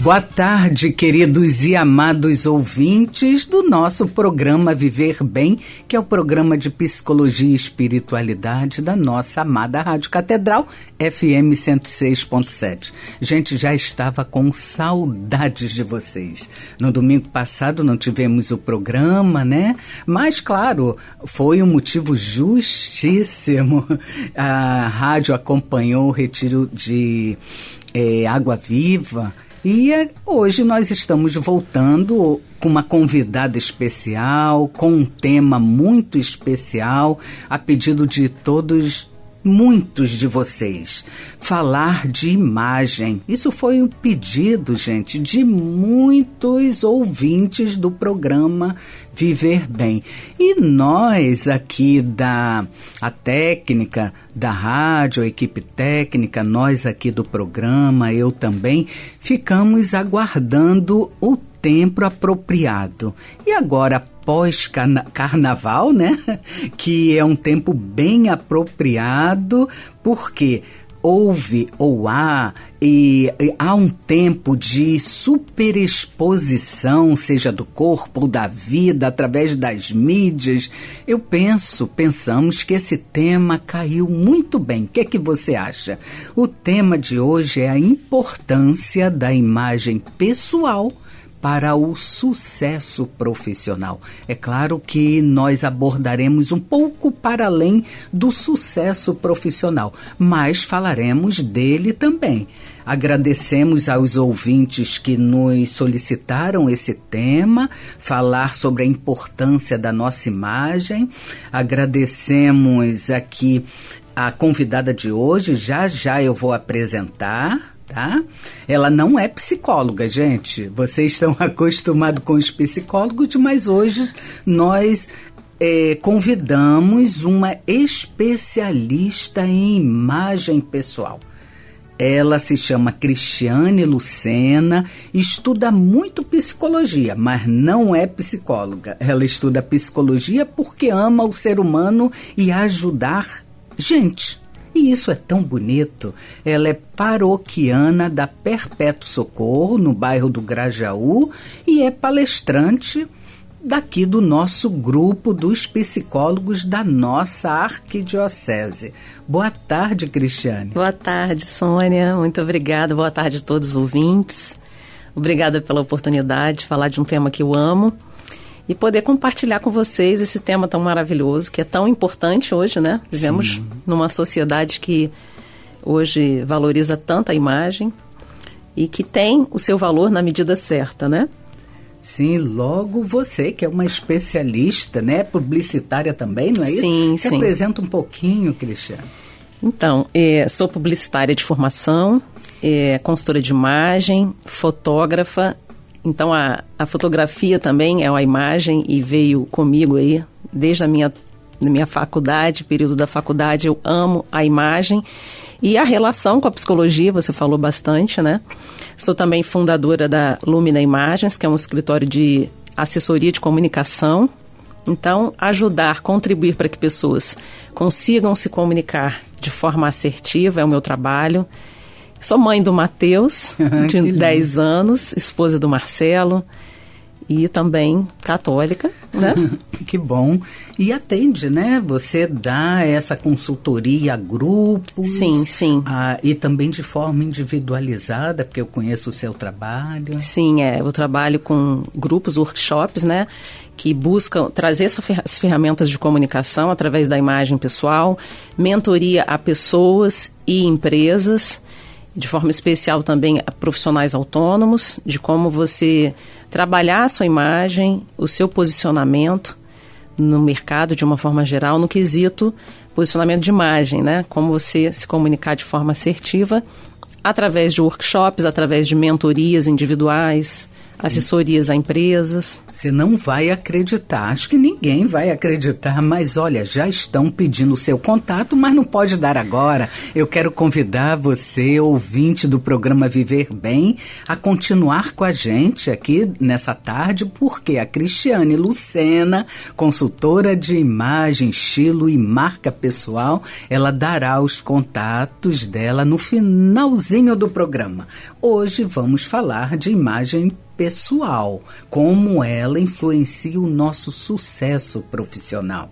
Boa tarde, queridos e amados ouvintes do nosso programa Viver Bem, que é o programa de psicologia e espiritualidade da nossa amada Rádio Catedral, FM 106.7. Gente, já estava com saudades de vocês. No domingo passado não tivemos o programa, né? Mas, claro, foi um motivo justíssimo. A rádio acompanhou o retiro de Água Viva. E hoje nós estamos voltando com uma convidada especial, com um tema muito especial, a pedido de todos, muitos de vocês. Falar de imagem. Isso foi um pedido, gente, de muitos ouvintes do programa Viver Bem. E nós aqui a técnica da rádio, a equipe técnica, nós aqui do programa, eu também, ficamos aguardando o tempo apropriado. E agora, pós-carnaval, né? Que é um tempo bem apropriado, porque há um tempo de superexposição, seja do corpo ou da vida, através das mídias. Pensamos que esse tema caiu muito bem. O que é que você acha? O tema de hoje é a importância da imagem pessoal para o sucesso profissional. É claro que nós abordaremos um pouco para além do sucesso profissional, mas falaremos dele também. Agradecemos aos ouvintes que nos solicitaram esse tema, falar sobre a importância da nossa imagem. Agradecemos aqui a convidada de hoje, já eu vou apresentar. Tá? Ela não é psicóloga, gente. Vocês estão acostumados com os psicólogos, mas hoje nós convidamos uma especialista em imagem pessoal. Ela se chama Cristiane Lucena, estuda muito psicologia, mas não é psicóloga. Ela estuda psicologia porque ama o ser humano e ajudar gente. E isso é tão bonito. Ela é paroquiana da Perpétuo Socorro, no bairro do Grajaú, e é palestrante daqui do nosso grupo dos psicólogos da nossa arquidiocese. Boa tarde, Cristiane. Boa tarde, Sônia. Muito obrigada. Boa tarde a todos os ouvintes. Obrigada pela oportunidade de falar de um tema que eu amo e poder compartilhar com vocês esse tema tão maravilhoso, que é tão importante hoje, né? Vivemos numa sociedade que hoje valoriza tanto a imagem e que tem o seu valor na medida certa, né? Sim, logo você, que é uma especialista, né? Publicitária também, não é isso? Sim. Representa um pouquinho, Cristiane. Então, sou publicitária de formação, consultora de imagem, fotógrafa. Então, a fotografia também é uma imagem e veio comigo aí desde a minha faculdade, período da faculdade. Eu amo a imagem e a relação com a psicologia, você falou bastante, né? Sou também fundadora da Lumina Imagens, que é um escritório de assessoria de comunicação. Então, ajudar, contribuir para que pessoas consigam se comunicar de forma assertiva é o meu trabalho. Sou mãe do Matheus, de 10 anos, esposa do Marcelo e também católica, né? Que bom. E atende, né? Você dá essa consultoria a grupos. Sim. E também de forma individualizada, porque eu conheço o seu trabalho. Sim, eu trabalho com grupos, workshops, né? Que buscam trazer essas ferramentas de comunicação através da imagem pessoal, mentoria a pessoas e empresas, de forma especial também a profissionais autônomos, de como você trabalhar a sua imagem, o seu posicionamento no mercado de uma forma geral, no quesito posicionamento de imagem, né? Como você se comunicar de forma assertiva através de workshops, através de mentorias individuais, assessorias a empresas. Você não vai acreditar, acho que ninguém vai acreditar, mas olha, já estão pedindo o seu contato, mas não pode dar agora. Eu quero convidar você, ouvinte do programa Viver Bem, a continuar com a gente aqui nessa tarde, porque a Cristiane Lucena, consultora de imagem, estilo e marca pessoal, ela dará os contatos dela no finalzinho do programa. Hoje vamos falar de imagem pessoal, como ela influencia o nosso sucesso profissional.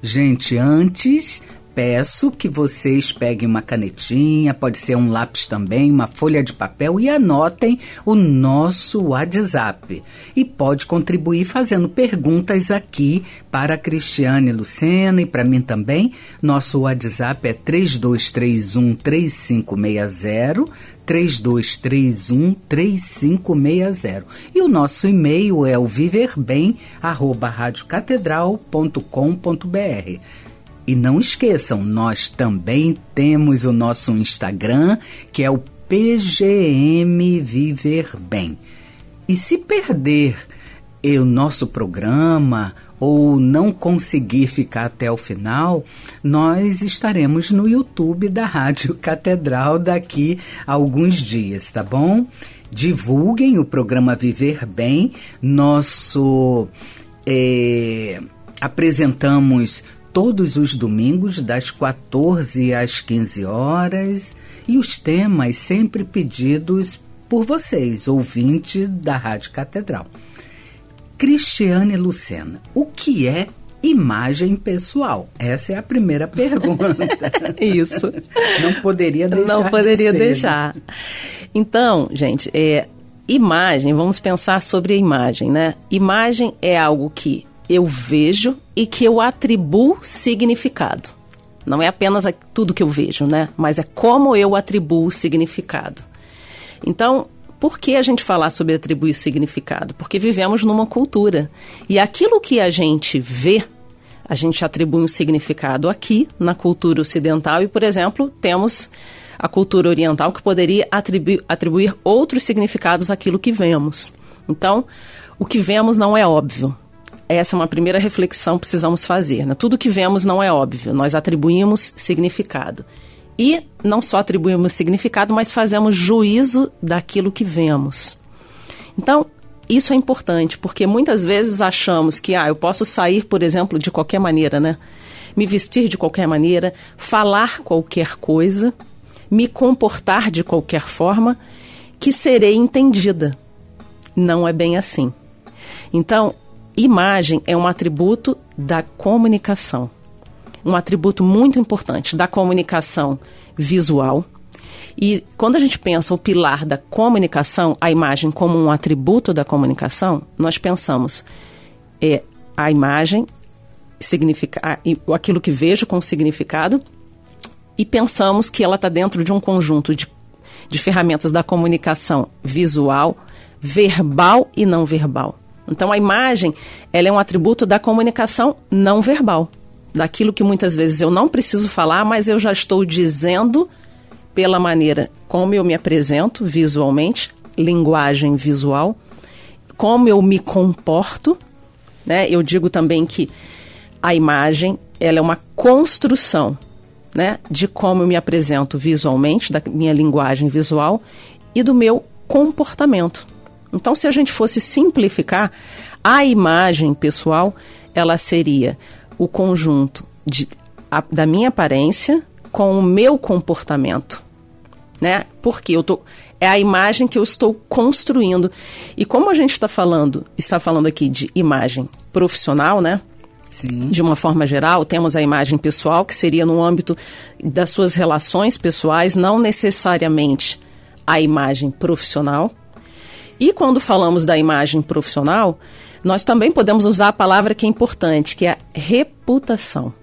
Gente, antes peço que vocês peguem uma canetinha, pode ser um lápis também, uma folha de papel e anotem o nosso WhatsApp. E pode contribuir fazendo perguntas aqui para a Cristiane Lucena e para mim também. Nosso WhatsApp é 3231-3560, 3231-3560. E o nosso e-mail é o viverbem@radiocatedral.com.br. E não esqueçam, nós também temos o nosso Instagram, que é o PGM Viver Bem. E se perder o nosso programa ou não conseguir ficar até o final, nós estaremos no YouTube da Rádio Catedral daqui a alguns dias, tá bom? Divulguem o programa Viver Bem. Apresentamos todos os domingos, das 14 às 15 horas, e os temas sempre pedidos por vocês, ouvintes da Rádio Catedral. Cristiane Lucena, o que é imagem pessoal? Essa é a primeira pergunta. Isso. Não poderia deixar. Não poderia deixar. Então, gente, imagem, vamos pensar sobre a imagem, né? Imagem é algo que eu vejo e que eu atribuo significado. Não é apenas tudo que eu vejo, né? Mas é como eu atribuo significado. Então, por que a gente falar sobre atribuir significado? Porque vivemos numa cultura. E aquilo que a gente vê, a gente atribui um significado aqui, na cultura ocidental. E, por exemplo, temos a cultura oriental que poderia atribuir outros significados àquilo que vemos. Então, o que vemos não é óbvio. Essa é uma primeira reflexão que precisamos fazer, né? Tudo que vemos não é óbvio, nós atribuímos significado. E não só atribuímos significado, mas fazemos juízo daquilo que vemos. Então, isso é importante, porque muitas vezes achamos que eu posso sair, por exemplo, de qualquer maneira, né? Me vestir de qualquer maneira, falar qualquer coisa, me comportar de qualquer forma, que serei entendida. Não é bem assim. Então, imagem é um atributo da comunicação, um atributo muito importante da comunicação visual. E quando a gente pensa o pilar da comunicação, a imagem como um atributo da comunicação, nós pensamos a imagem, aquilo que vejo com significado, e pensamos que ela está dentro de um conjunto de ferramentas da comunicação visual, verbal e não verbal. Então, a imagem, ela é um atributo da comunicação não verbal, daquilo que muitas vezes eu não preciso falar, mas eu já estou dizendo pela maneira como eu me apresento visualmente, linguagem visual, como eu me comporto, né? Eu digo também que a imagem, ela é uma construção, né, de como eu me apresento visualmente, da minha linguagem visual e do meu comportamento. Então, se a gente fosse simplificar, a imagem pessoal, ela seria o conjunto da minha aparência com o meu comportamento, né? Porque é a imagem que eu estou construindo. E como a gente está falando aqui de imagem profissional, né? Sim. De uma forma geral, temos a imagem pessoal, que seria no âmbito das suas relações pessoais, não necessariamente a imagem profissional. E quando falamos da imagem profissional, nós também podemos usar a palavra que é importante, que é a reputação.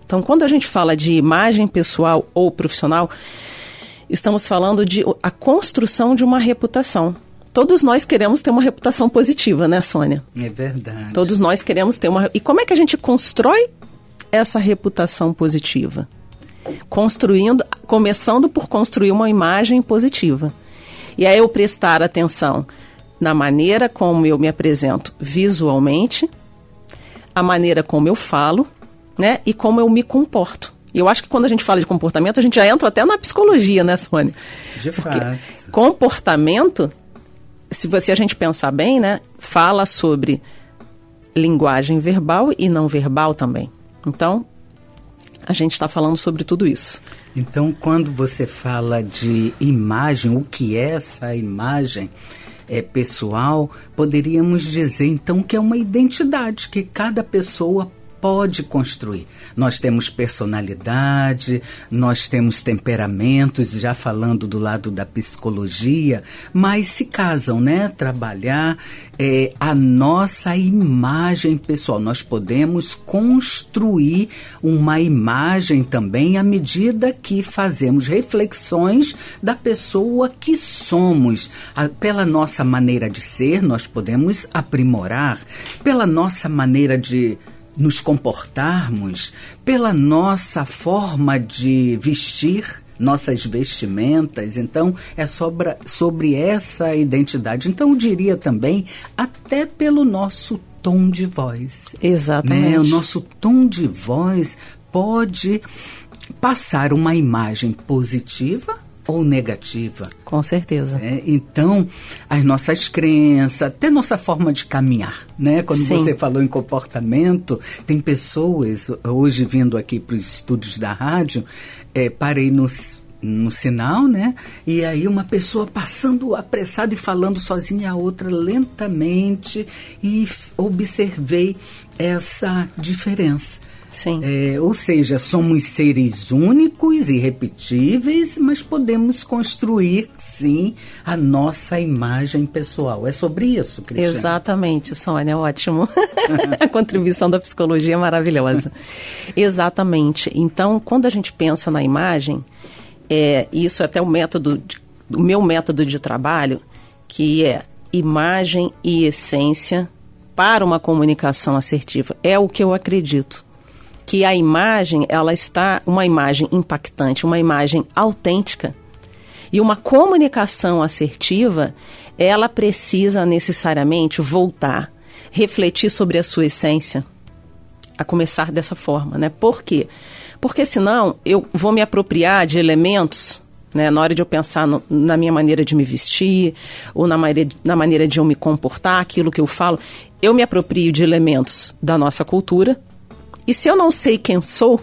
Então, quando a gente fala de imagem pessoal ou profissional, estamos falando de a construção de uma reputação. Todos nós queremos ter uma reputação positiva, né, Sônia? É verdade. Todos nós queremos ter uma... E como é que a gente constrói essa reputação positiva? Começando por construir uma imagem positiva. E aí eu prestar atenção na maneira como eu me apresento visualmente, a maneira como eu falo, né, e como eu me comporto. E eu acho que quando a gente fala de comportamento, a gente já entra até na psicologia, né, Sônia? De fato. Comportamento, se a gente pensar bem, né, fala sobre linguagem verbal e não verbal também. Então, a gente está falando sobre tudo isso. Então, quando você fala de imagem, o que é essa imagem pessoal, poderíamos dizer, então, que é uma identidade que cada pessoa pode construir. Nós temos personalidade, nós temos temperamentos, já falando do lado da psicologia, mas se casam, né? Trabalhar a nossa imagem pessoal. Nós podemos construir uma imagem também à medida que fazemos reflexões da pessoa que somos. Pela nossa maneira de ser, nós podemos aprimorar. Pela nossa maneira de nos comportarmos, pela nossa forma de vestir, nossas vestimentas. Então, é sobre essa identidade. Então, eu diria também, até pelo nosso tom de voz. Exatamente. Né? O nosso tom de voz pode passar uma imagem positiva ou negativa. Com certeza. Então, as nossas crenças, até nossa forma de caminhar, né? Quando Sim. você falou em comportamento, tem pessoas, hoje vindo aqui para os estúdios da rádio, parei no sinal, né? E aí uma pessoa passando apressada e falando sozinha, a outra lentamente, e observei essa diferença. Sim. Ou seja, somos seres únicos, irrepetíveis, mas podemos construir, sim, a nossa imagem pessoal. É sobre isso, Cristiane? Exatamente, Sônia, ótimo. A contribuição da psicologia é maravilhosa. Exatamente. Então, quando a gente pensa na imagem, isso é até o meu método de trabalho, que é imagem e essência para uma comunicação assertiva. É o que eu acredito. Que a imagem, ela está uma imagem impactante, uma imagem autêntica. E uma comunicação assertiva, ela precisa necessariamente voltar, refletir sobre a sua essência, a começar dessa forma, né? Por quê? Porque senão eu vou me apropriar de elementos, né, na hora de eu pensar na minha maneira de me vestir, ou na maneira de eu me comportar, aquilo que eu falo, eu me aproprio de elementos da nossa cultura. E se eu não sei quem sou,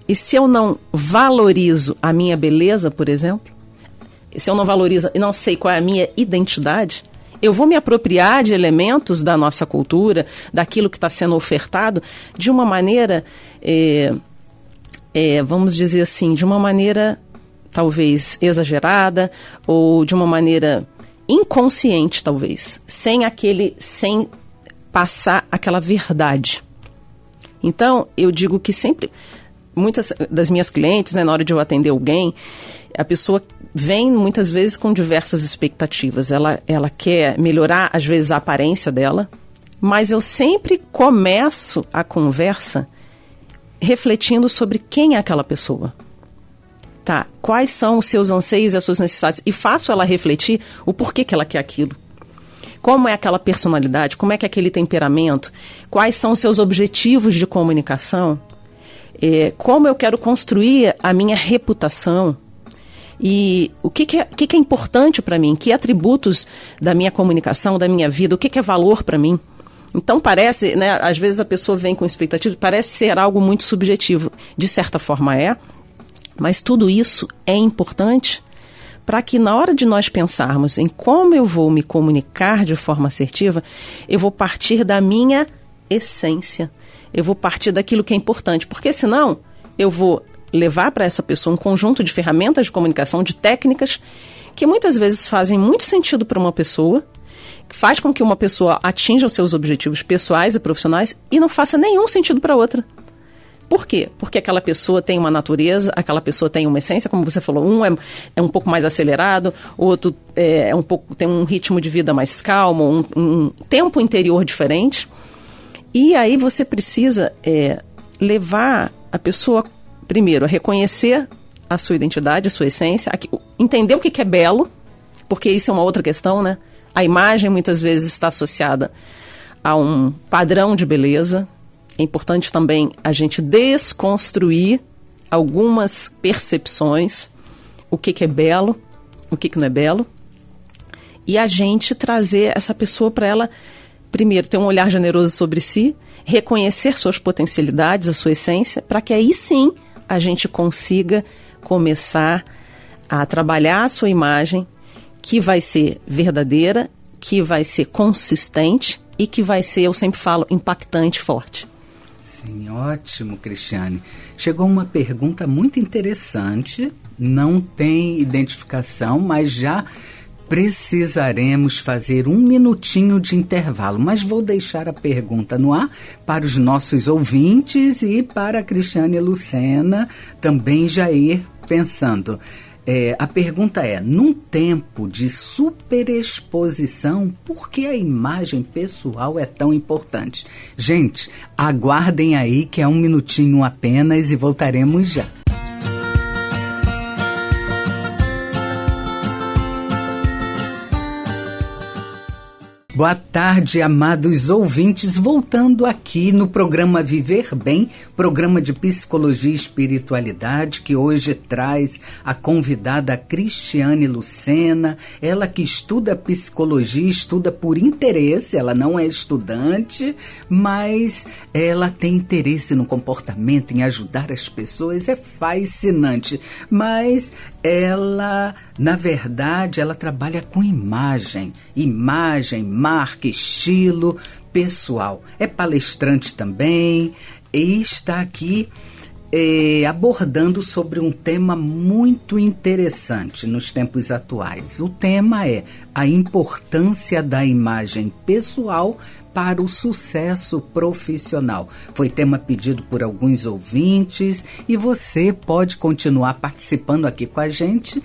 e se eu não valorizo a minha beleza, por exemplo, se eu não valorizo e não sei qual é a minha identidade, eu vou me apropriar de elementos da nossa cultura, daquilo que está sendo ofertado, de uma maneira, vamos dizer assim, de uma maneira talvez exagerada, ou de uma maneira inconsciente, talvez, sem passar aquela verdade. Então, eu digo que sempre, muitas das minhas clientes, né, na hora de eu atender alguém, a pessoa vem muitas vezes com diversas expectativas. Ela quer melhorar, às vezes, a aparência dela, mas eu sempre começo a conversa refletindo sobre quem é aquela pessoa. Tá? Quais são os seus anseios e as suas necessidades? E faço ela refletir o porquê que ela quer aquilo. Como é aquela personalidade, como é que é aquele temperamento, quais são os seus objetivos de comunicação, como eu quero construir a minha reputação e o que é importante para mim, que atributos da minha comunicação, da minha vida, o que é valor para mim. Então parece, né, às vezes a pessoa vem com expectativa, parece ser algo muito subjetivo, de certa forma mas tudo isso é importante para que na hora de nós pensarmos em como eu vou me comunicar de forma assertiva, eu vou partir da minha essência, eu vou partir daquilo que é importante, porque senão eu vou levar para essa pessoa um conjunto de ferramentas de comunicação, de técnicas, que muitas vezes fazem muito sentido para uma pessoa, que faz com que uma pessoa atinja os seus objetivos pessoais e profissionais e não faça nenhum sentido para outra. Por quê? Porque aquela pessoa tem uma natureza, aquela pessoa tem uma essência, como você falou, um é um pouco mais acelerado, o outro tem um ritmo de vida mais calmo, um tempo interior diferente. E aí você precisa levar a pessoa, primeiro, a reconhecer a sua identidade, a sua essência, entender o que é belo, porque isso é uma outra questão, né? A imagem muitas vezes está associada a um padrão de beleza. É importante também a gente desconstruir algumas percepções, o que é belo, o que não é belo, e a gente trazer essa pessoa para ela, primeiro, ter um olhar generoso sobre si, reconhecer suas potencialidades, a sua essência, para que aí sim a gente consiga começar a trabalhar a sua imagem, que vai ser verdadeira, que vai ser consistente e que vai ser, eu sempre falo, impactante, forte. Sim, ótimo, Cristiane. Chegou uma pergunta muito interessante, não tem identificação, mas já precisaremos fazer 1 minutinho de intervalo. Mas vou deixar a pergunta no ar para os nossos ouvintes e para a Cristiane Lucena também já ir pensando. A pergunta é, num tempo de superexposição, por que a imagem pessoal é tão importante? Gente, aguardem aí que é 1 minutinho apenas e voltaremos já. Boa tarde, amados ouvintes, voltando aqui no programa Viver Bem, programa de Psicologia e Espiritualidade, que hoje traz a convidada Cristiane Lucena, ela que estuda psicologia, estuda por interesse, ela não é estudante, mas ela tem interesse no comportamento, em ajudar as pessoas, é fascinante, mas ela, na verdade, ela trabalha com imagem, marca, estilo pessoal. É palestrante também e está aqui abordando sobre um tema muito interessante nos tempos atuais. O tema é a importância da imagem pessoal para o sucesso profissional. Foi tema pedido por alguns ouvintes e você pode continuar participando aqui com a gente,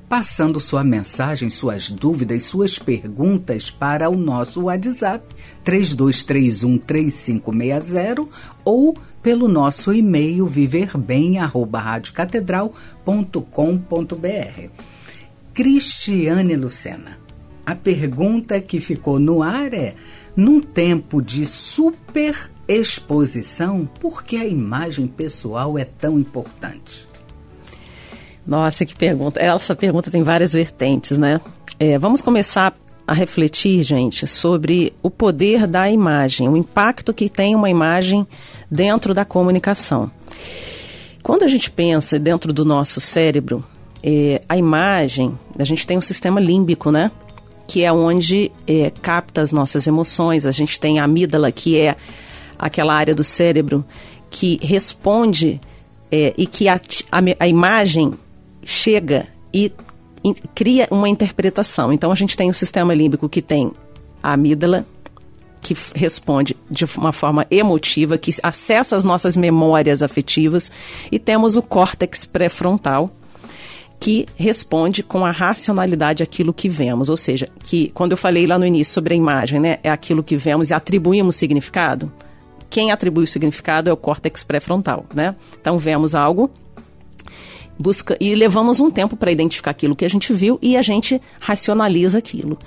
passando sua mensagem, suas dúvidas, suas perguntas para o nosso WhatsApp 3231-3560 ou pelo nosso e-mail viverbem@radiocatedral.com.br. Cristiane Lucena, a pergunta que ficou no ar é: num tempo de superexposição, por que a imagem pessoal é tão importante? Nossa, que pergunta. Essa pergunta tem várias vertentes, né? Vamos começar a refletir, gente, sobre o poder da imagem, o impacto que tem uma imagem dentro da comunicação. Quando a gente pensa dentro do nosso cérebro, a imagem, a gente tem um sistema límbico, né? Que é onde capta as nossas emoções. A gente tem a amígdala, que é aquela área do cérebro que responde e que a imagem chega e cria uma interpretação. Então, a gente tem o sistema límbico que tem a amígdala, que responde de uma forma emotiva, que acessa as nossas memórias afetivas, e temos o córtex pré-frontal, que responde com a racionalidade àquilo que vemos. Ou seja, que quando eu falei lá no início sobre a imagem, né, é aquilo que vemos e atribuímos significado. Quem atribui o significado é o córtex pré-frontal, né? Então, vemos algo, e levamos um tempo para identificar aquilo que a gente viu e a gente racionaliza aquilo.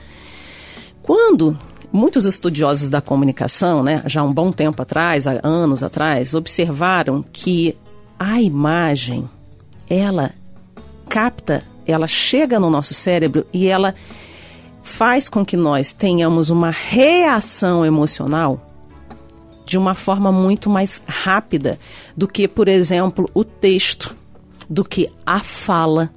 Quando muitos estudiosos da comunicação, né, já há um bom tempo atrás, há anos atrás, observaram que a imagem, ela capta, ela chega no nosso cérebro e ela faz com que nós tenhamos uma reação emocional de uma forma muito mais rápida do que, por exemplo, o texto, do que a fala.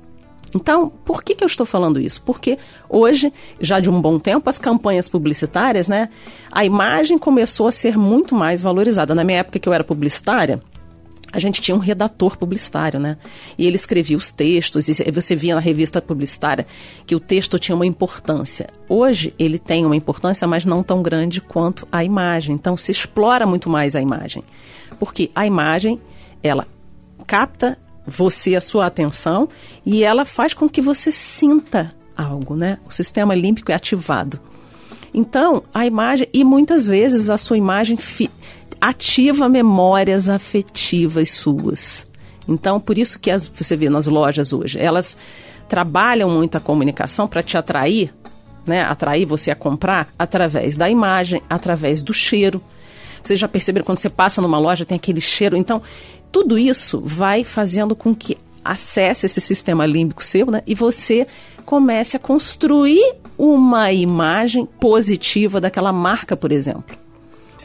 Então, por que eu estou falando isso? Porque hoje, já de um bom tempo, as campanhas publicitárias, né, a imagem começou a ser muito mais valorizada. Na minha época que eu era publicitária, a gente tinha um redator publicitário, né? E ele escrevia os textos, e você via na revista publicitária que o texto tinha uma importância. Hoje, ele tem uma importância, mas não tão grande quanto a imagem. Então, se explora muito mais a imagem. Porque a imagem, ela capta a sua atenção, e ela faz com que você sinta algo, né? O sistema límbico é ativado. Então, a imagem, e muitas vezes a sua imagem ativa memórias afetivas suas. Então, por isso que você vê nas lojas hoje, elas trabalham muito a comunicação para te atrair né, atrair você a comprar através da imagem, através do cheiro. Vocês já perceberam, quando você passa numa loja, tem aquele cheiro. Então, tudo isso vai fazendo com que acesse esse sistema límbico seu, né, e você comece a construir uma imagem positiva daquela marca, por exemplo.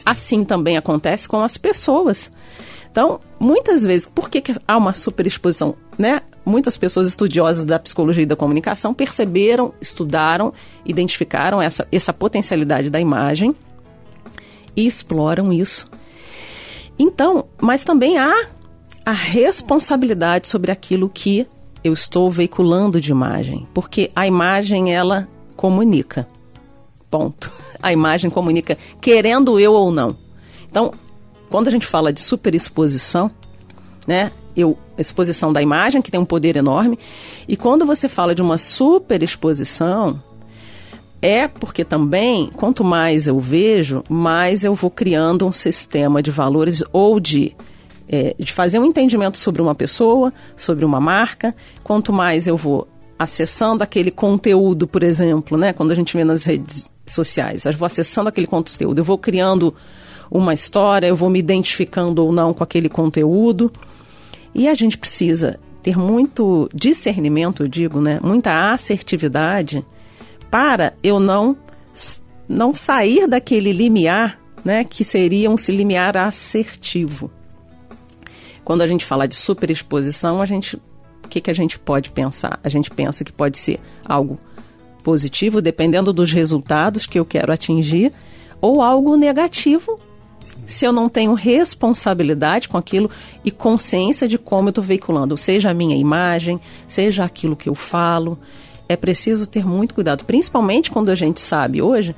Assim também acontece com as pessoas. Então, muitas vezes, por que há uma superexposição, né? Muitas pessoas estudiosas da psicologia e da comunicação perceberam, estudaram, identificaram essa potencialidade da imagem e exploram isso. Então, mas também há a responsabilidade sobre aquilo que eu estou veiculando de imagem, porque a imagem, ela comunica. Ponto. A imagem comunica, querendo eu ou não. Então, quando a gente fala de superexposição, né, exposição da imagem, que tem um poder enorme, e quando você fala de uma superexposição, é porque também, quanto mais eu vejo, mais eu vou criando um sistema de valores ou de fazer um entendimento sobre uma pessoa, sobre uma marca. Quanto mais eu vou acessando aquele conteúdo, por exemplo, né, quando a gente vê nas redes sociais, eu vou acessando aquele conteúdo, eu vou criando uma história, eu vou me identificando ou não com aquele conteúdo. E a gente precisa ter muito discernimento, eu digo, né, muita assertividade para eu não sair daquele limiar, né, que seria um limiar assertivo. Quando a gente fala de superexposição, o que a gente pode pensar? A gente pensa que pode ser algo positivo, dependendo dos resultados que eu quero atingir, ou algo negativo, se eu não tenho responsabilidade com aquilo e consciência de como eu estou veiculando, seja a minha imagem, seja aquilo que eu falo. É preciso ter muito cuidado, principalmente quando a gente sabe hoje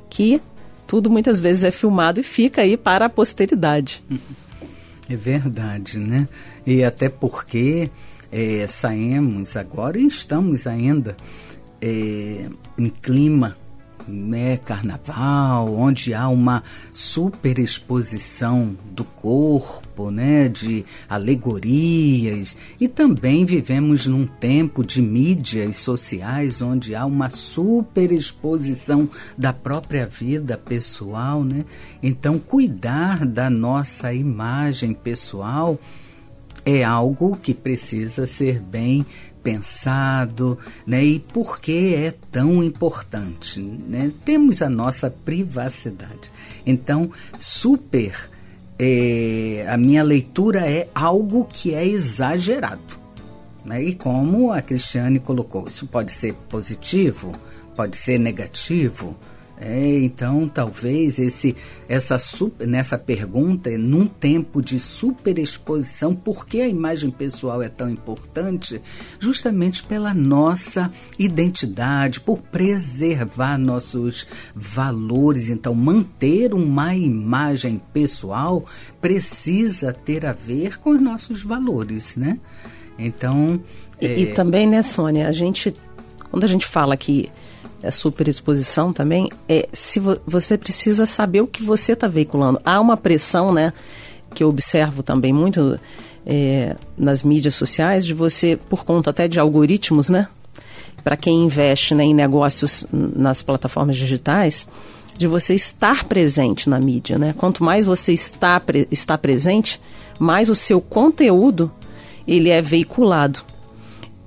que tudo muitas vezes é filmado e fica aí para a posteridade. É verdade, né? E até porque saímos agora e estamos ainda em clima, né, carnaval, onde há uma superexposição do corpo, né, de alegorias, e também vivemos num tempo de mídias sociais onde há uma superexposição da própria vida pessoal, né? Então, cuidar da nossa imagem pessoal é algo que precisa ser bem pensado, né? E por que é tão importante, né? Temos a nossa privacidade. Então, a minha leitura é algo que é exagerado, né? E como a Cristiane colocou, isso pode ser positivo, pode ser negativo. Então, talvez nessa pergunta, num tempo de superexposição, por que a imagem pessoal é tão importante? Justamente pela nossa identidade, por preservar nossos valores. Então, manter uma imagem pessoal precisa ter a ver com os nossos valores, né? Então... E também, né, Sônia, quando a gente fala que superexposição também, se você precisa saber o que você está veiculando. Há uma pressão, né, que eu observo também muito nas mídias sociais, de você, por conta até de algoritmos, né, para quem investe, né, em negócios nas plataformas digitais, de você estar presente na mídia, né? Quanto mais você está presente, mais o seu conteúdo ele é veiculado.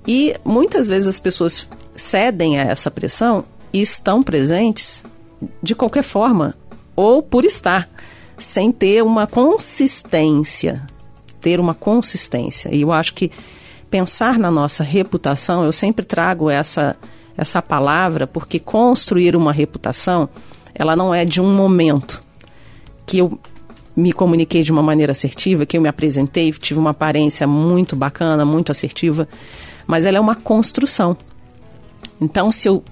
E muitas vezes as pessoas cedem a essa pressão e estão presentes de qualquer forma, ou por estar, sem ter uma consistência. E eu acho que pensar na nossa reputação, eu sempre trago essa palavra, porque construir uma reputação, ela não é de um momento que eu me comuniquei de uma maneira assertiva, que eu me apresentei, tive uma aparência muito bacana, muito assertiva, mas ela é uma construção. Então, se eu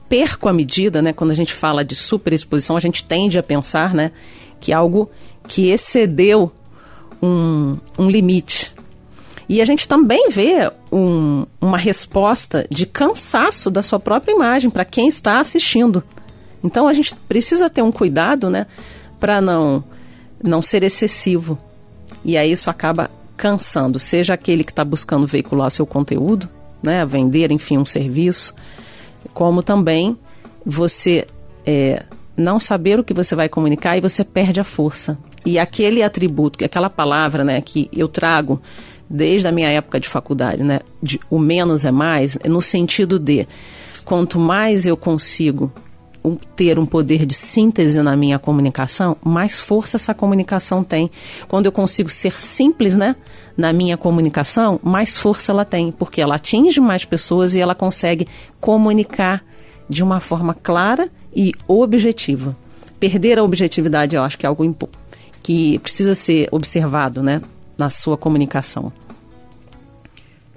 perco a medida, né, quando a gente fala de superexposição, a gente tende a pensar, né, que algo que excedeu um limite. E a gente também vê uma resposta de cansaço da sua própria imagem para quem está assistindo. Então, a gente precisa ter um cuidado, né, para não ser excessivo. E aí isso acaba cansando, seja aquele que está buscando veicular o seu conteúdo, né, vender, enfim, um serviço, como também você não saber o que você vai comunicar e você perde a força. E aquele atributo, aquela palavra, né, que eu trago desde a minha época de faculdade, né, de o menos é mais, no sentido de quanto mais eu consigo ter um poder de síntese na minha comunicação, mais força essa comunicação tem. Quando eu consigo ser simples, né, na minha comunicação, mais força ela tem, porque ela atinge mais pessoas e ela consegue comunicar de uma forma clara e objetiva. Perder a objetividade, eu acho que é algo que precisa ser observado, né, na sua comunicação.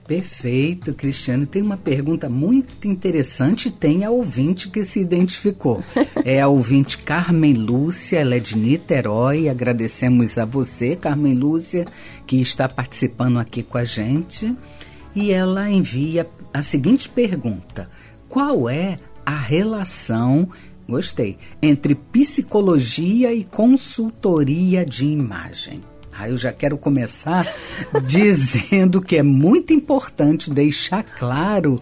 Perfeito, Cristiane. Tem uma pergunta muito interessante, tem a ouvinte que se identificou. É a ouvinte Carmen Lúcia, ela é de Niterói. Agradecemos a você, Carmen Lúcia, que está participando aqui com a gente. E ela envia a seguinte pergunta: qual é a relação, gostei, entre psicologia e consultoria de imagem? Eu já quero começar dizendo que é muito importante deixar claro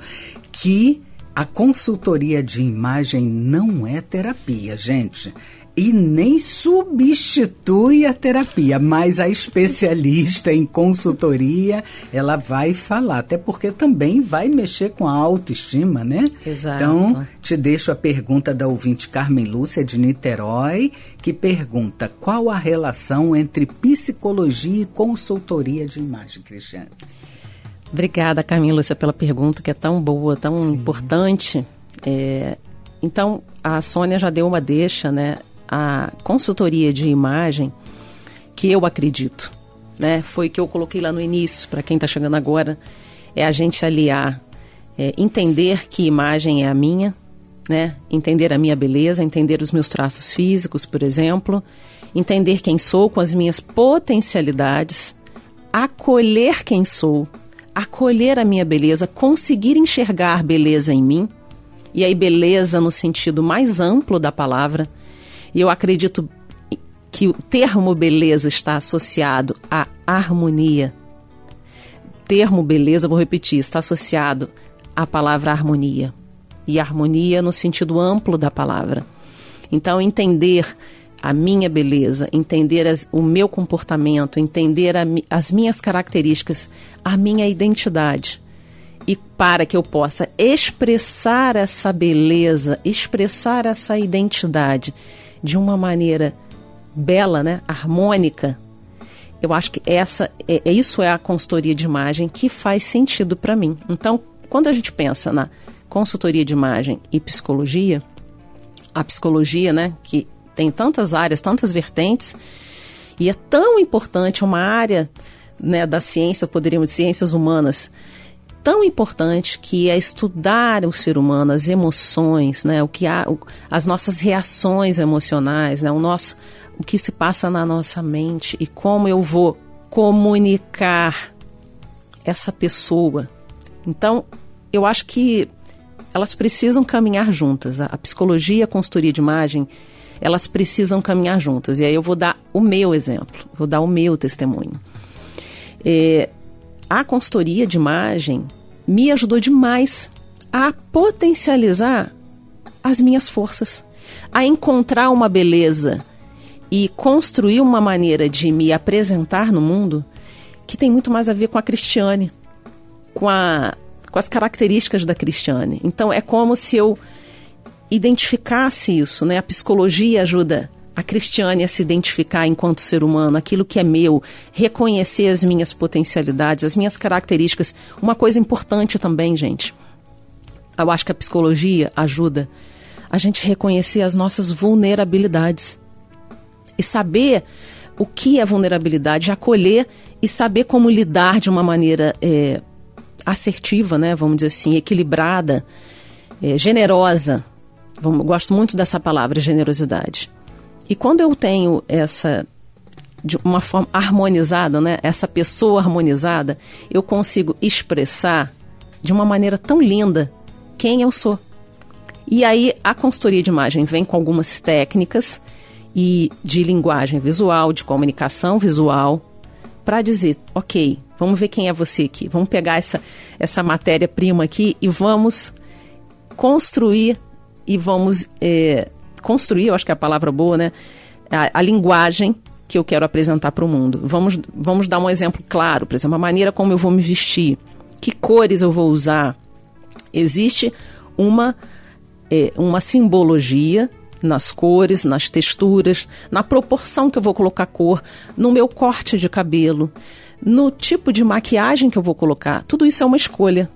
que a consultoria de imagem não é terapia, gente. E nem substitui a terapia, mas a especialista em consultoria, ela vai falar, até porque também vai mexer com a autoestima, né? Exato. Então, te deixo a pergunta da ouvinte Carmen Lúcia, de Niterói, que pergunta: qual a relação entre psicologia e consultoria de imagem, Cristiane? Obrigada, Carmen Lúcia, pela pergunta, que é tão boa, tão importante. Então, a Sônia já deu uma deixa, né? A consultoria de imagem, que eu acredito, né, foi que eu coloquei lá no início, para quem está chegando agora, é a gente aliar, entender que imagem é a minha, né, entender a minha beleza, entender os meus traços físicos, por exemplo, entender quem sou com as minhas potencialidades, acolher quem sou, acolher a minha beleza, conseguir enxergar beleza em mim, e aí beleza no sentido mais amplo da palavra. E eu acredito que o termo beleza está associado à harmonia. Termo beleza, vou repetir, está associado à palavra harmonia. E harmonia no sentido amplo da palavra. Então, entender a minha beleza, entender o meu comportamento, entender as minhas características, a minha identidade. E para que eu possa expressar essa beleza, expressar essa identidade de uma maneira bela, né, harmônica, eu acho que isso é a consultoria de imagem que faz sentido para mim. Então, quando a gente pensa na consultoria de imagem e psicologia, a psicologia, né, que tem tantas áreas, tantas vertentes, e é tão importante, uma área, né, da ciência, poderíamos dizer, ciências humanas, tão importante, que é estudar o ser humano, as emoções, né, as nossas reações emocionais, né, o que se passa na nossa mente e como eu vou comunicar essa pessoa. Então, eu acho que elas precisam caminhar juntas. A psicologia e a consultoria de imagem, elas precisam caminhar juntas. E aí eu vou dar o meu exemplo, vou dar o meu testemunho. A consultoria de imagem me ajudou demais a potencializar as minhas forças, a encontrar uma beleza e construir uma maneira de me apresentar no mundo que tem muito mais a ver com a Cristiane, com as características da Cristiane. Então é como se eu identificasse isso, né? A psicologia ajuda a Cristiane a se identificar enquanto ser humano, aquilo que é meu, reconhecer as minhas potencialidades, as minhas características. Uma coisa importante também, gente, eu acho que a psicologia ajuda a gente reconhecer as nossas vulnerabilidades e saber o que é vulnerabilidade, acolher e saber como lidar de uma maneira assertiva, né? Vamos dizer assim, equilibrada, generosa. Gosto muito dessa palavra, generosidade. E quando eu tenho de uma forma harmonizada, né, essa pessoa harmonizada, eu consigo expressar de uma maneira tão linda quem eu sou. E aí a consultoria de imagem vem com algumas técnicas de linguagem visual, de comunicação visual, para dizer, ok, vamos ver quem é você aqui, vamos pegar essa matéria-prima aqui e vamos construir e vamos construir, eu acho que é a palavra boa, né? A linguagem que eu quero apresentar para o mundo. Vamos dar um exemplo claro, por exemplo, a maneira como eu vou me vestir, que cores eu vou usar. Existe uma simbologia nas cores, nas texturas, na proporção que eu vou colocar cor, no meu corte de cabelo, no tipo de maquiagem que eu vou colocar. Tudo isso é uma escolha.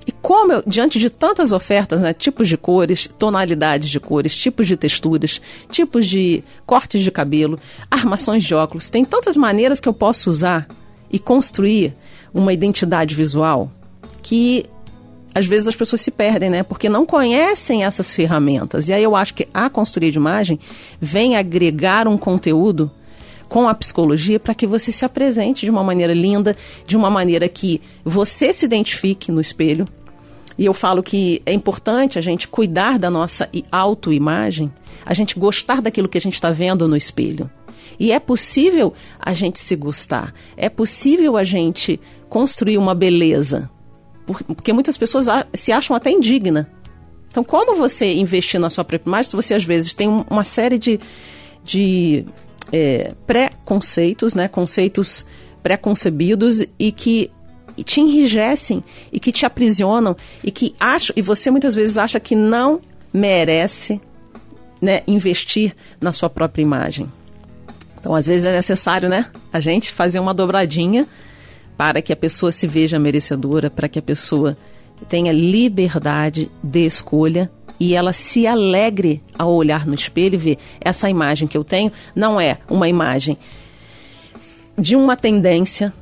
E como eu, diante de tantas ofertas, né, tipos de cores, tonalidades de cores, tipos de texturas, tipos de cortes de cabelo, armações de óculos, tem tantas maneiras que eu posso usar e construir uma identidade visual que às vezes as pessoas se perdem, né? Porque não conhecem essas ferramentas. E aí eu acho que a consultoria de imagem vem agregar um conteúdo com a psicologia para que você se apresente de uma maneira linda, de uma maneira que você se identifique no espelho. E eu falo que é importante a gente cuidar da nossa autoimagem, a gente gostar daquilo que a gente está vendo no espelho. E é possível a gente se gostar, é possível a gente construir uma beleza, porque muitas pessoas se acham até indignas. Então, como você investir na sua própria imagem se você às vezes tem uma série de pré-conceitos, né? Conceitos pré-concebidos e que te enrijecem e que te aprisionam e você muitas vezes acha que não merece, né, investir na sua própria imagem. Então, às vezes é necessário, né, a gente fazer uma dobradinha para que a pessoa se veja merecedora, para que a pessoa tenha liberdade de escolha e ela se alegre ao olhar no espelho e ver essa imagem que eu tenho não é uma imagem de uma tendência,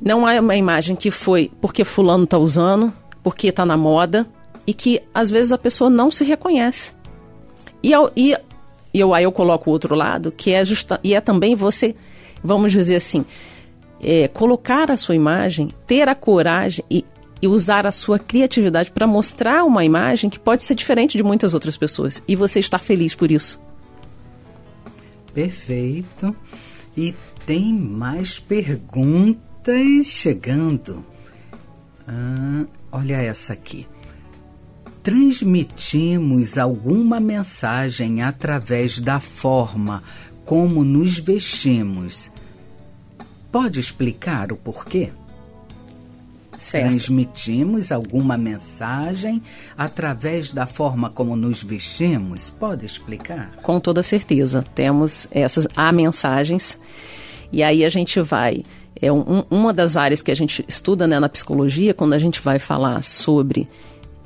não é uma imagem que foi porque fulano está usando, porque está na moda e que às vezes a pessoa não se reconhece. Aí eu coloco o outro lado, que é também você, vamos dizer assim, colocar a sua imagem, ter a coragem e usar a sua criatividade para mostrar uma imagem que pode ser diferente de muitas outras pessoas. E você estar feliz por isso. Perfeito. E tem mais perguntas chegando. Olha essa aqui. Transmitimos alguma mensagem através da forma como nos vestimos. Pode explicar o porquê? Certo. Transmitimos alguma mensagem através da forma como nos vestimos? Pode explicar? Com toda certeza. Temos há mensagens. E aí a gente vai... uma das áreas que a gente estuda, né, na psicologia, quando a gente vai falar sobre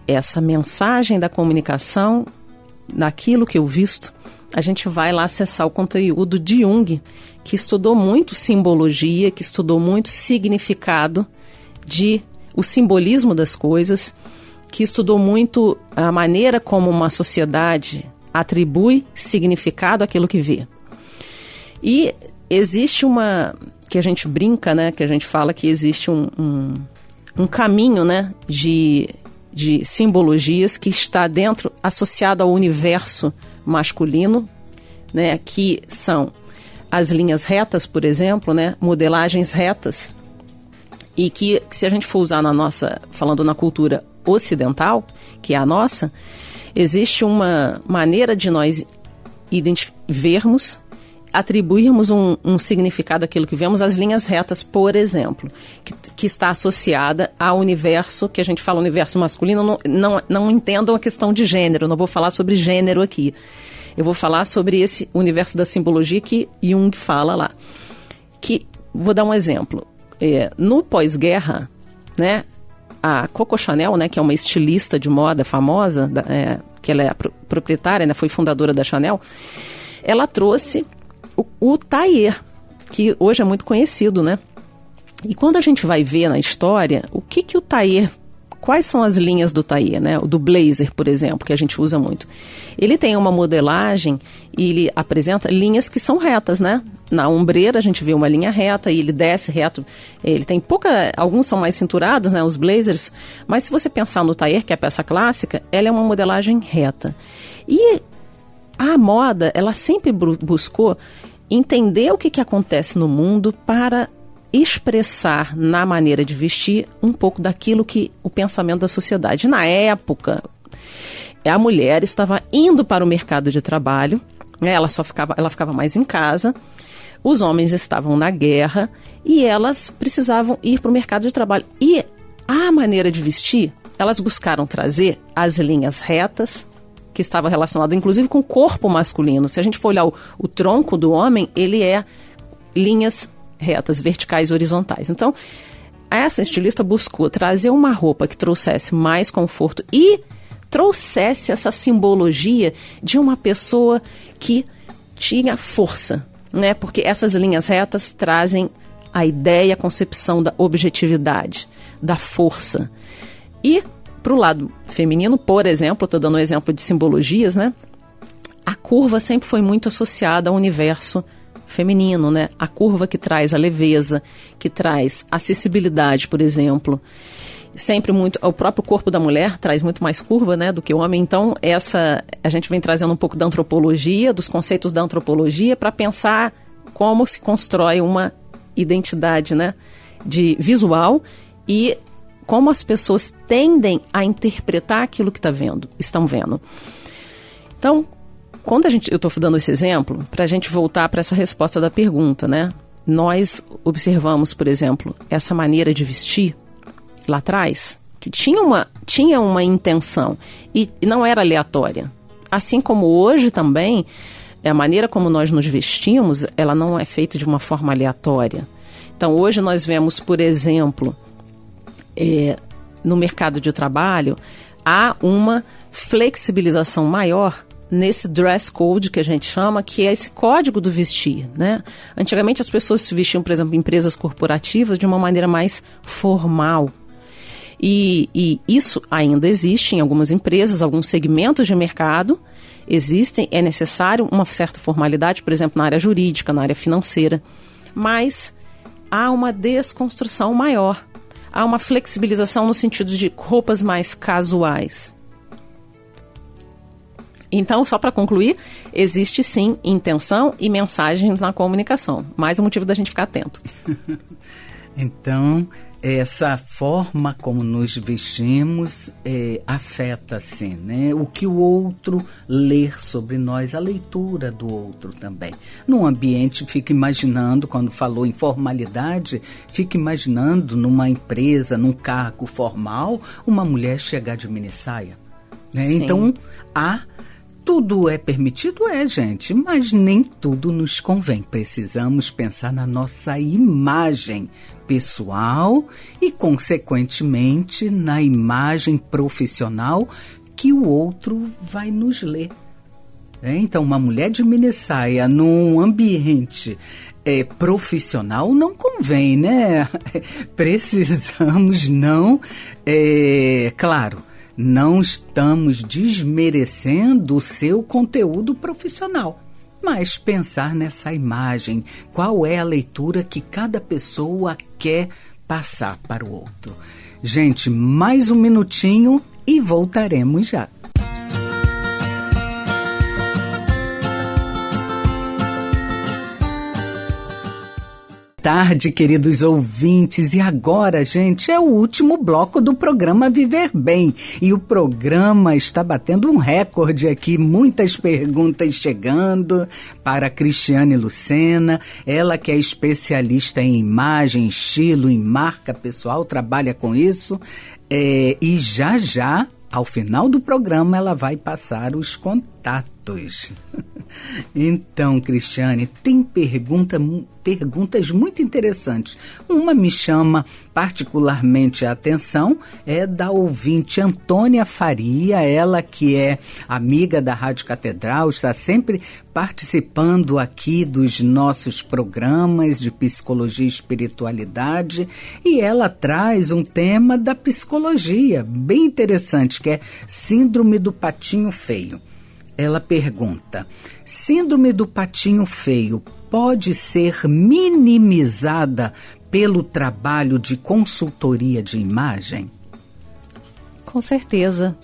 essa mensagem da comunicação, naquilo que eu visto, a gente vai lá acessar o conteúdo de Jung, que estudou muito simbologia, que estudou muito significado o simbolismo das coisas, que estudou muito a maneira como uma sociedade atribui significado àquilo que vê. E existe que a gente brinca, né, que a gente fala que existe um caminho, né, de simbologias que está associado ao universo masculino, né, que são as linhas retas, por exemplo, né, modelagens retas, e que se a gente for usar falando na cultura ocidental, que é a nossa, existe uma maneira de nós vermos, atribuirmos um significado àquilo que vemos, as linhas retas, por exemplo, que está associada ao universo, que a gente fala universo masculino, não entendam a questão de gênero, não vou falar sobre gênero aqui. Eu vou falar sobre esse universo da simbologia que Jung fala lá. Vou dar um exemplo. No pós-guerra, né, a Coco Chanel, né, que é uma estilista de moda famosa, que ela é a proprietária, né, foi fundadora da Chanel, ela trouxe o tailleur, que hoje é muito conhecido, né? E quando a gente vai ver na história, o que o tailleur, quais são as linhas do tailleur, né? Do blazer, por exemplo, que a gente usa muito. Ele tem uma modelagem e ele apresenta linhas que são retas, né? Na ombreira a gente vê uma linha reta e ele desce reto. Ele tem alguns são mais cinturados, né? Os blazers. Mas se você pensar no tailleur, que é a peça clássica, ela é uma modelagem reta. E a moda, ela sempre buscou entender o que acontece no mundo para expressar na maneira de vestir um pouco daquilo que o pensamento da sociedade. Na época, a mulher estava indo para o mercado de trabalho, né? Ela ficava mais em casa, os homens estavam na guerra e elas precisavam ir para o mercado de trabalho. E a maneira de vestir, elas buscaram trazer as linhas retas, que estava relacionado inclusive com o corpo masculino. Se a gente for olhar o tronco do homem, ele é linhas retas, verticais e horizontais. Então, essa estilista buscou trazer uma roupa que trouxesse mais conforto e trouxesse essa simbologia de uma pessoa que tinha força, né? Porque essas linhas retas trazem a ideia, a concepção da objetividade, da força. E para o lado feminino, por exemplo, estou dando um exemplo de simbologias, né? A curva sempre foi muito associada ao universo feminino, né? A curva que traz a leveza, que traz acessibilidade, por exemplo. Sempre muito, o próprio corpo da mulher traz muito mais curva, né, do que o homem. Então, a gente vem trazendo um pouco da antropologia, dos conceitos da antropologia, para pensar como se constrói uma identidade, né, de visual e como as pessoas tendem a interpretar aquilo que estão vendo. Então, quando eu estou dando esse exemplo, para a gente voltar para essa resposta da pergunta, né, nós observamos, por exemplo, essa maneira de vestir lá atrás, que tinha uma intenção e não era aleatória. Assim como hoje também, a maneira como nós nos vestimos, ela não é feita de uma forma aleatória. Então, hoje nós vemos, por exemplo, no mercado de trabalho, há uma flexibilização maior nesse dress code que a gente chama, que é esse código do vestir, né? Antigamente as pessoas se vestiam, por exemplo, em empresas corporativas de uma maneira mais formal. E isso ainda existe em algumas empresas, alguns segmentos de mercado existem, é necessário uma certa formalidade, por exemplo, na área jurídica, na área financeira, mas há uma desconstrução maior, há uma flexibilização no sentido de roupas mais casuais. Então, só para concluir, existe sim intenção e mensagens na comunicação, mais um motivo da gente ficar atento. Então, essa forma como nos vestimos afeta, sim, né? O que o outro lê sobre nós, a leitura do outro também. Num ambiente, fica imaginando, quando falou em formalidade, fica imaginando numa empresa, num cargo formal, uma mulher chegar de minissaia, né? Então, tudo é permitido, gente, mas nem tudo nos convém. Precisamos pensar na nossa imagem pessoal e, consequentemente, na imagem profissional que o outro vai nos ler. Então, uma mulher de minissaia num ambiente profissional não convém, né? Precisamos claro, não estamos desmerecendo o seu conteúdo profissional, mas pensar nessa imagem, qual é a leitura que cada pessoa quer passar para o outro. Gente, mais um minutinho e voltaremos já. Tarde, queridos ouvintes, e agora, gente, é o último bloco do programa Viver Bem, e o programa está batendo um recorde aqui, muitas perguntas chegando para a Cristiane Lucena, ela que é especialista em imagem, estilo, em marca pessoal, trabalha com isso, e já, ao final do programa, ela vai passar os contatos. Então, Cristiane, tem perguntas muito interessantes. Uma me chama particularmente a atenção, é da ouvinte Antônia Faria, ela que é amiga da Rádio Catedral, está sempre participando aqui dos nossos programas de psicologia e espiritualidade, e ela traz um tema da psicologia bem interessante, que é Síndrome do Patinho Feio. Ela pergunta: síndrome do patinho feio pode ser minimizada pelo trabalho de consultoria de imagem? Com certeza.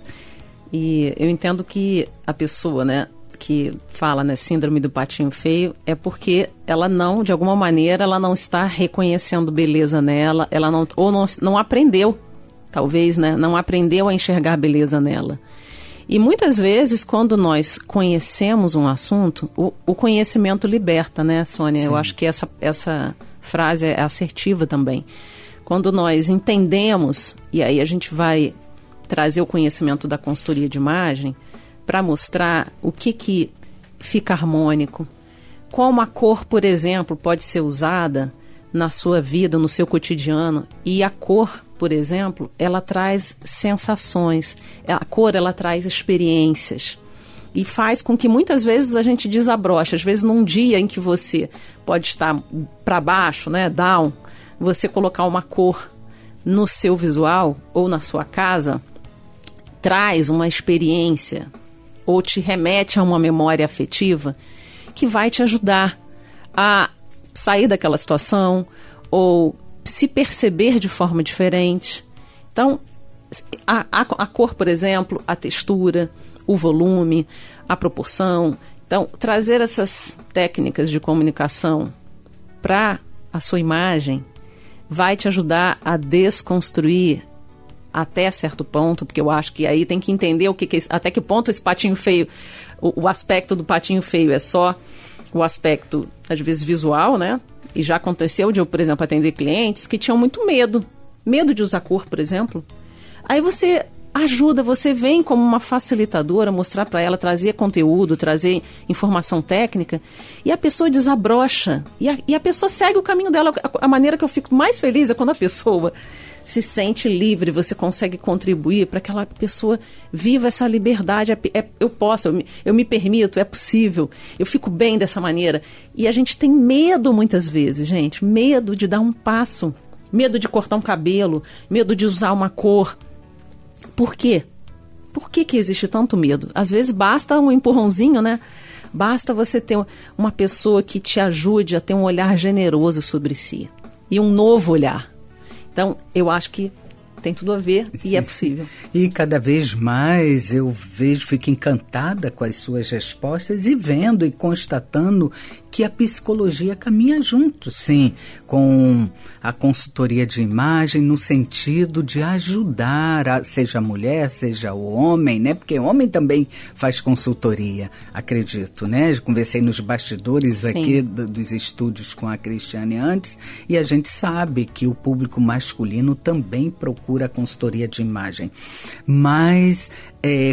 E eu entendo que a pessoa, né, que fala, né, síndrome do patinho feio, é porque ela não, de alguma maneira, ela não está reconhecendo beleza nela, ela não aprendeu, talvez, né, não aprendeu a enxergar beleza nela. E muitas vezes, quando nós conhecemos um assunto, o conhecimento liberta, né, Sônia? Sim. Eu acho que essa frase é assertiva também. Quando nós entendemos, e aí a gente vai trazer o conhecimento da consultoria de imagem para mostrar o que fica harmônico, como a cor, por exemplo, pode ser usada na sua vida, no seu cotidiano. E a cor, por exemplo, ela traz sensações. A cor, ela traz experiências. E faz com que muitas vezes a gente desabroche. Às vezes num dia em que você pode estar para baixo, né, down, você colocar uma cor no seu visual ou na sua casa, traz uma experiência ou te remete a uma memória afetiva que vai te ajudar a sair daquela situação ou se perceber de forma diferente. Então, a cor, por exemplo, a textura, o volume, a proporção. Então, trazer essas técnicas de comunicação para a sua imagem vai te ajudar a desconstruir até certo ponto, porque eu acho que aí tem que entender até que ponto esse patinho feio, o aspecto do patinho feio é só o aspecto, às vezes, visual, né? E já aconteceu de eu, por exemplo, atender clientes que tinham muito medo de usar cor, por exemplo. Aí você ajuda, você vem como uma facilitadora, mostrar para ela, trazer conteúdo, trazer informação técnica, e a pessoa desabrocha, e a pessoa segue o caminho dela. A maneira que eu fico mais feliz é quando a pessoa se sente livre, você consegue contribuir para que aquela pessoa viva essa liberdade. Eu me permito, é possível, eu fico bem dessa maneira. E a gente tem medo muitas vezes, gente, medo de dar um passo, medo de cortar um cabelo, medo de usar uma cor. Por quê? Por que existe tanto medo? Às vezes basta um empurrãozinho, né? Basta você ter uma pessoa que te ajude a ter um olhar generoso sobre si. E um novo olhar. Então, eu acho que tem tudo a ver. Sim. E é possível. E cada vez mais eu fico encantada com as suas respostas e vendo e constatando que a psicologia caminha junto, sim, com a consultoria de imagem, no sentido de ajudar, seja a mulher, seja o homem, né? Porque o homem também faz consultoria, acredito, né? Eu conversei nos bastidores, sim, aqui dos estúdios com a Cristiane antes, e a gente sabe que o público masculino também procura consultoria de imagem. Mas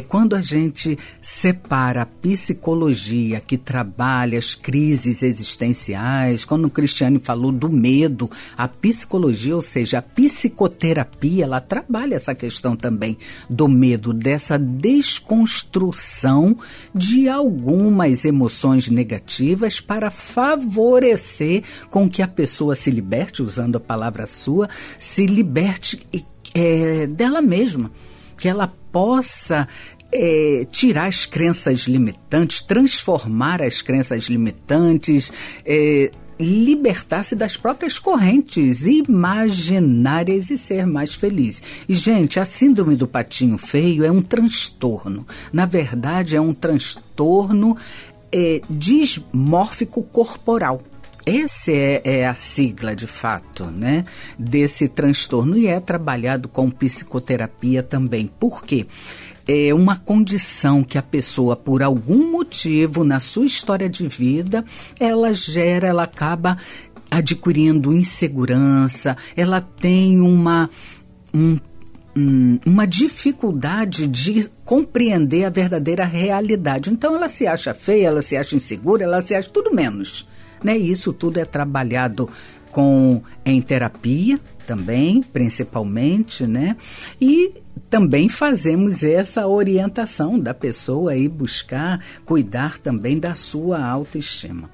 quando a gente separa a psicologia, que trabalha as crises existenciais, quando o Cristiane falou do medo, a psicologia, ou seja, a psicoterapia, ela trabalha essa questão também do medo, dessa desconstrução de algumas emoções negativas para favorecer com que a pessoa se liberte, usando a palavra sua, se liberte dela mesma, que ela possa tirar as crenças limitantes, transformar as crenças limitantes, libertar-se das próprias correntes imaginárias e ser mais feliz. E, gente, a síndrome do patinho feio é um transtorno. Na verdade, é um transtorno dismórfico corporal. Essa é a sigla, de fato, né, desse transtorno, e é trabalhado com psicoterapia também. Por quê? É uma condição que a pessoa, por algum motivo, na sua história de vida, ela acaba adquirindo insegurança, ela tem uma dificuldade de compreender a verdadeira realidade. Então, ela se acha feia, ela se acha insegura, ela se acha tudo menos. Né? Isso tudo é trabalhado em terapia também, principalmente, né? E também fazemos essa orientação da pessoa aí buscar cuidar também da sua autoestima.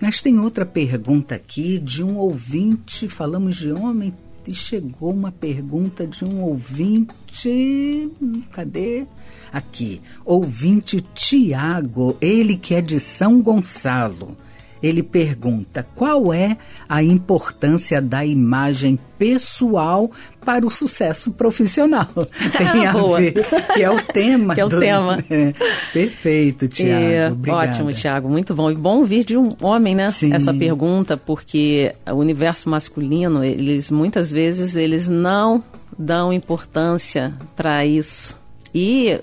Mas tem outra pergunta aqui de um ouvinte, falamos de homem, e chegou uma pergunta de um ouvinte, cadê? Aqui, ouvinte Tiago, ele que é de São Gonçalo. Ele pergunta: qual é a importância da imagem pessoal para o sucesso profissional? Tem a ver, que é o tema. Que é o tema. Perfeito, Tiago. Obrigada. Ótimo, Tiago. Muito bom. E bom vir de um homem, né? Sim. Essa pergunta, porque o universo masculino, muitas vezes, eles não dão importância para isso. E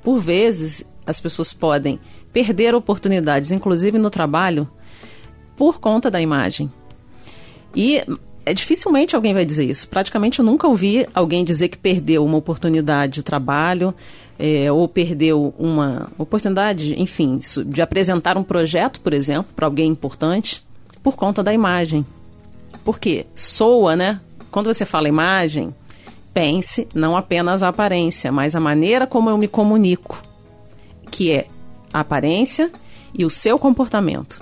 por vezes, as pessoas podem perder oportunidades, inclusive no trabalho, por conta da imagem. E dificilmente alguém vai dizer isso. Praticamente eu nunca ouvi alguém dizer que perdeu uma oportunidade de trabalho, ou perdeu uma oportunidade, enfim, de apresentar um projeto, por exemplo, para alguém importante, por conta da imagem. Por quê? Soa, né? Quando você fala imagem, pense não apenas a aparência, mas a maneira como eu me comunico, que é a aparência e o seu comportamento.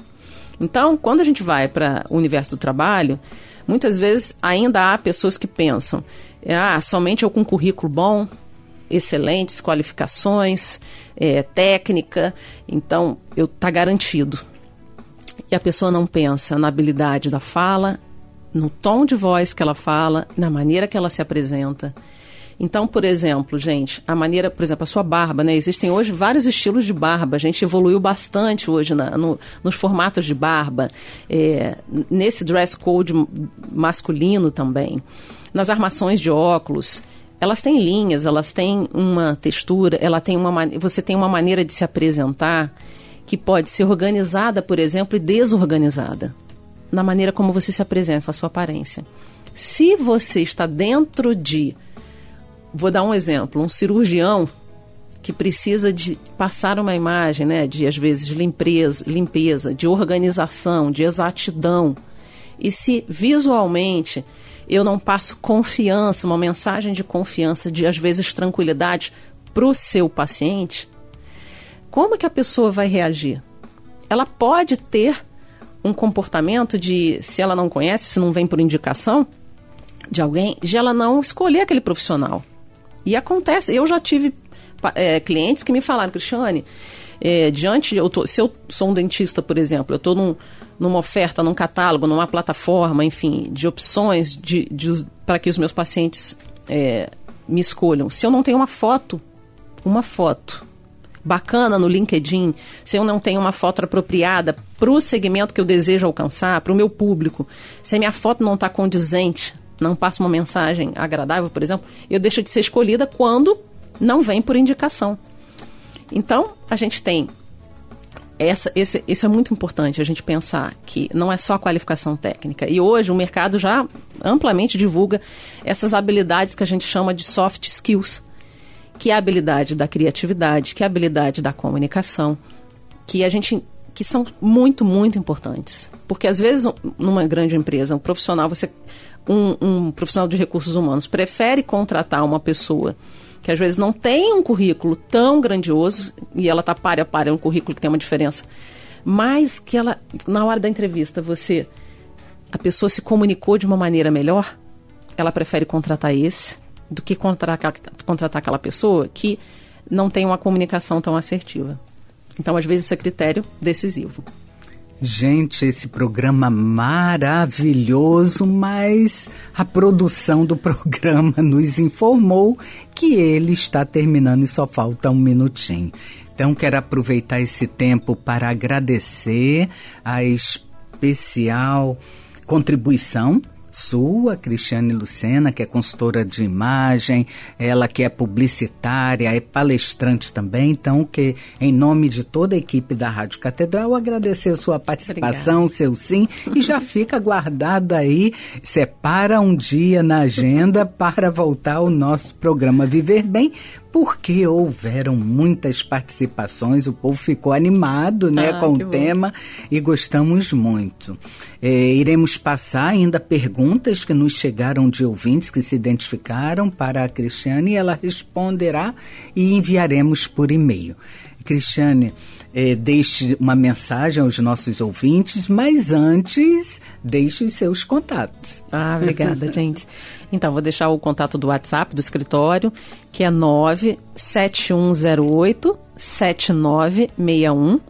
Então, quando a gente vai para o universo do trabalho, muitas vezes ainda há pessoas que pensam, somente eu com currículo bom, excelentes qualificações, técnica, então eu tá garantido. E a pessoa não pensa na habilidade da fala, no tom de voz que ela fala, na maneira que ela se apresenta. Então, por exemplo, gente, a sua barba, né? Existem hoje vários estilos de barba. A gente evoluiu bastante hoje nos formatos de barba, nesse dress code masculino também. Nas armações de óculos, elas têm linhas, elas têm uma textura, você tem uma maneira de se apresentar que pode ser organizada, por exemplo, e desorganizada, na maneira como você se apresenta, a sua aparência. Se você está dentro vou dar um exemplo, um cirurgião que precisa de passar uma imagem, né, de, às vezes, limpeza, de organização, de exatidão. E se visualmente eu não passo confiança, uma mensagem de confiança, de, às vezes, tranquilidade para o seu paciente, como que a pessoa vai reagir? Ela pode ter um comportamento de, se ela não conhece, se não vem por indicação de alguém, de ela não escolher aquele profissional. E acontece, eu já tive clientes que me falaram, Cristiane, se eu sou um dentista, por exemplo, eu estou numa oferta, num catálogo, numa plataforma, enfim, de opções para que os meus pacientes me escolham. Se eu não tenho uma foto bacana no LinkedIn, se eu não tenho uma foto apropriada para o segmento que eu desejo alcançar, para o meu público, se a minha foto não está condizente, não passa uma mensagem agradável, por exemplo, eu deixo de ser escolhida quando não vem por indicação. Então, a gente tem isso é muito importante, a gente pensar que não é só a qualificação técnica. E hoje o mercado já amplamente divulga essas habilidades que a gente chama de soft skills, que é a habilidade da criatividade, que é a habilidade da comunicação, que são muito, muito importantes. Porque às vezes numa grande empresa, um profissional de recursos humanos prefere contratar uma pessoa que às vezes não tem um currículo tão grandioso, e ela está páreo a páreo, é um currículo que tem uma diferença, mas que ela, na hora da entrevista, a pessoa se comunicou de uma maneira melhor, ela prefere contratar esse do que contratar aquela pessoa que não tem uma comunicação tão assertiva. Então, às vezes, isso é critério decisivo. Gente, esse programa maravilhoso, mas a produção do programa nos informou que ele está terminando e só falta um minutinho. Então, quero aproveitar esse tempo para agradecer a especial contribuição sua, Cristiane Lucena, que é consultora de imagem, ela que é publicitária, é palestrante também, então que em nome de toda a equipe da Rádio Catedral, agradecer a sua participação, obrigada. Seu sim, e já fica guardado aí, separa um dia na agenda para voltar ao nosso programa Viver Bem, porque houveram muitas participações, o povo ficou animado, né, com o tema e gostamos muito. Iremos passar ainda perguntas que nos chegaram de ouvintes que se identificaram para a Cristiane e ela responderá e enviaremos por e-mail. Cristiane, deixe uma mensagem aos nossos ouvintes, mas antes deixe os seus contatos. Obrigada, gente. Então, vou deixar o contato do WhatsApp do escritório, que é 97108-7961.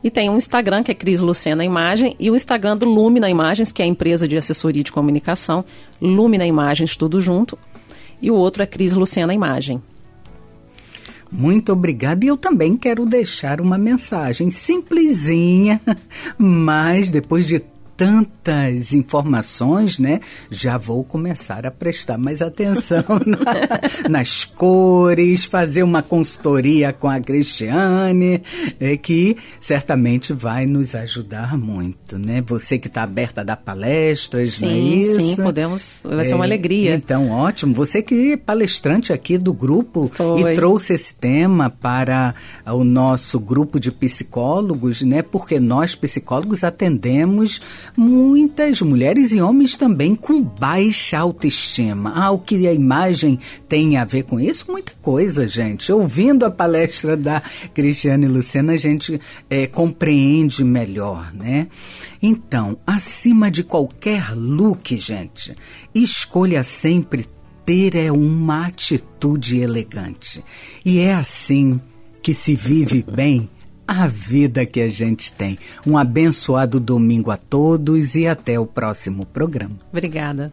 E tem um Instagram, que é Cris Lucena Imagem, e o Instagram do Lumina Imagens, que é a empresa de assessoria de comunicação, Lumina Imagens, tudo junto. E o outro é Cris Lucena Imagem. Muito obrigada. E eu também quero deixar uma mensagem simplesinha, mas depois de tanta muitas informações, né? Já vou começar a prestar mais atenção nas cores, fazer uma consultoria com a Cristiane, que certamente vai nos ajudar muito, né? Você que está aberta a dar palestras, sim, não é isso? Sim, podemos, vai ser uma alegria. Então, ótimo. Você que é palestrante aqui do grupo Foi. E trouxe esse tema para o nosso grupo de psicólogos, né? Porque nós, psicólogos, atendemos muitas mulheres e homens também com baixa autoestima. O que a imagem tem a ver com isso? Muita coisa, gente. Ouvindo a palestra da Cristiane Lucena, a gente compreende melhor, né? Então, acima de qualquer look, gente, escolha sempre ter uma atitude elegante. E é assim que se vive bem a vida que a gente tem. Um abençoado domingo a todos e até o próximo programa. Obrigada.